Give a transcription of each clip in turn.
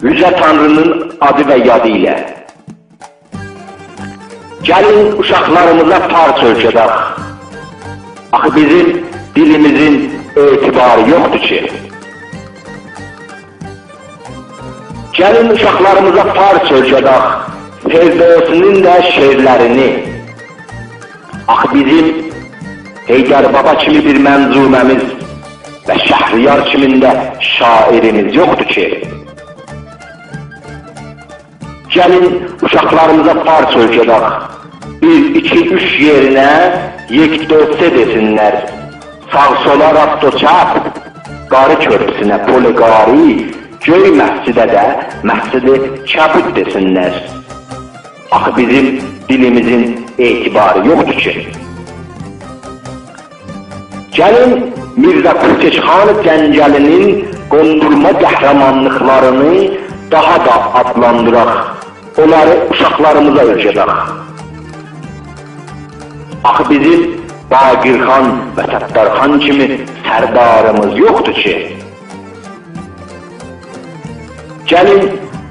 Yüce Tanrının adı və yadı ilə. Gəlin uşaqlarımıza fars ölçədək. Axı bizim dilimizin etibarı yoxdur ki. Gəlin uşaqlarımıza fars ölçədək. Ferdowsinin də şeirlərini. Axı bizim Heydər Baba kimi bir mənzuməmiz və Şəhriyar kimində şairimiz yoxdur ki. Gəlin uşaqlarımıza fars ölçədək. 1, 2, 3 yerinə yekdose desinlər. Sağ-sola rasto-çap, qarı körpüsünə poliqari, göy məscidə də məscidi kəbud desinlər. Axı bizim dilimizin etibarı yoxdur ki. Gəlin Mirzə Kurteçxan Cəngəlinin qondurma qəhrəmanlıqlarını daha da adlandıraq. Onları uşaqlarımıza ölçədək. Axı bizim Baqirxan və Səttarxan kimi sərdarımız yoxdur ki. Gəlin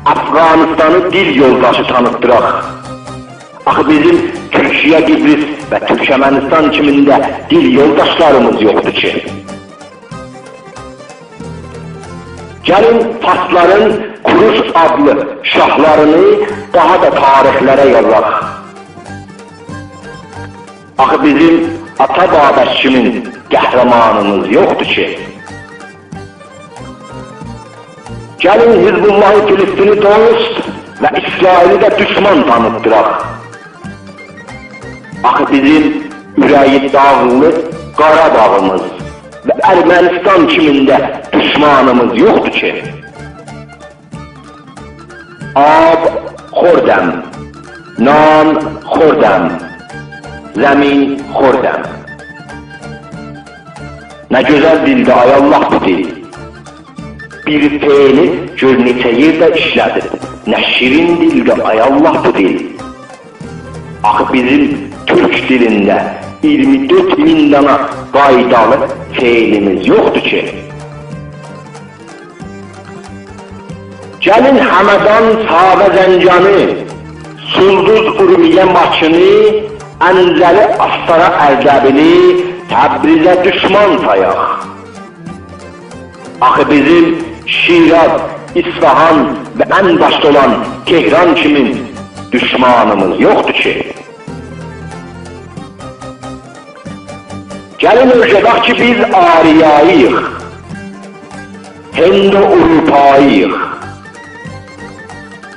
Afqanistanı dil yoldaşı tanıtdıraq. Axı bizim Türkiyə, Qibris və Türkmənistan kimində dil yoldaşlarımız yoxdur ki. Gəlin Farsların Kurus adlı şahlarını daha da tarixlərə yazaq. Axı bizim Ata Babək kimin qəhrəmanımız yoxdur ki. Gəlin Hizbullahi Filistini dost və İsraili də düşman tanıtdıraq. Axı bizim ürəyi dağlı Qarabağımız və Ermənistan kimində düşmanımız yoxdur ki. Ab Xordəm, Nan Xordəm, Zəmin Xordəm. Nə gözəl dildə ay Allah bu dil. Bir feili gör neçə yerdə işlədir. Nə şirin dildə ay Allah bu dil. Axı bizim Türk dilində 24.000 dana qaydalı feilimiz yoxdur ki. Gəlin Həmədan Savə Zəncanı, Sulduz Urmiyə Maçını, Əncəli Astara Ərdəbini Təbrizə düşman sayaq. Axı bizim Şiraz, İsfahan və ən başda olan Tehran kimin düşmanımız yoxdur ki. Gəlin ölçədək ki biz Ariyayıyıq, Hindo-Urupayıyıq.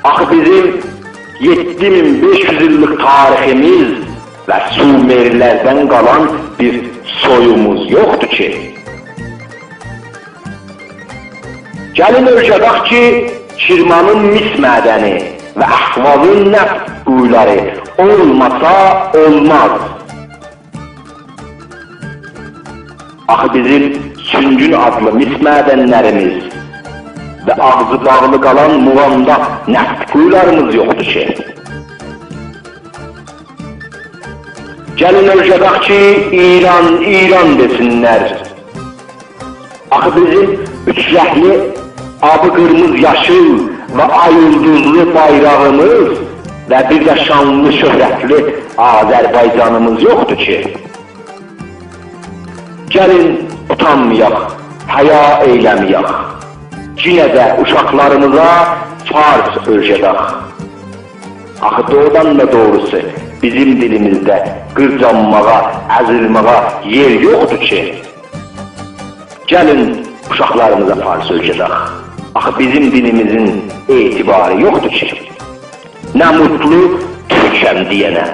Axı bizim 7500 illik tariximiz və Sumerlərdən qalan bir soyumuz yoxdur ki. Gəlin ölçədək ki Kirmanın mis mədəni və Əhvalın nəf quyları olmasa olmaz. Axı bizim Süngün adlı mis mədənlərimiz və ağzı bağlı qalan Muğamda nəft quylarımız yoxdur ki. Gəlin ölçədək ki İran, İran desinlər. Axı bizim üç rəhli, abı qırmız yaşıl və ay ulduzlu bayrağımız və bir də şanlı şöhrətli Azərbaycanımız yoxdur ki. Gəlin utanmayaq, həya eyləməyək. Yenə də uşaqlarımıza fars ölçədək. Axı doğrudan da doğrusu bizim dilimizdə qırcanmağa, əzilmağa yer yoxdur ki. Gəlin uşaqlarımıza fars ölçədək. Axı bizim dilimizin etibarı yoxdur ki. Nə mutlu Türkəm deyənə.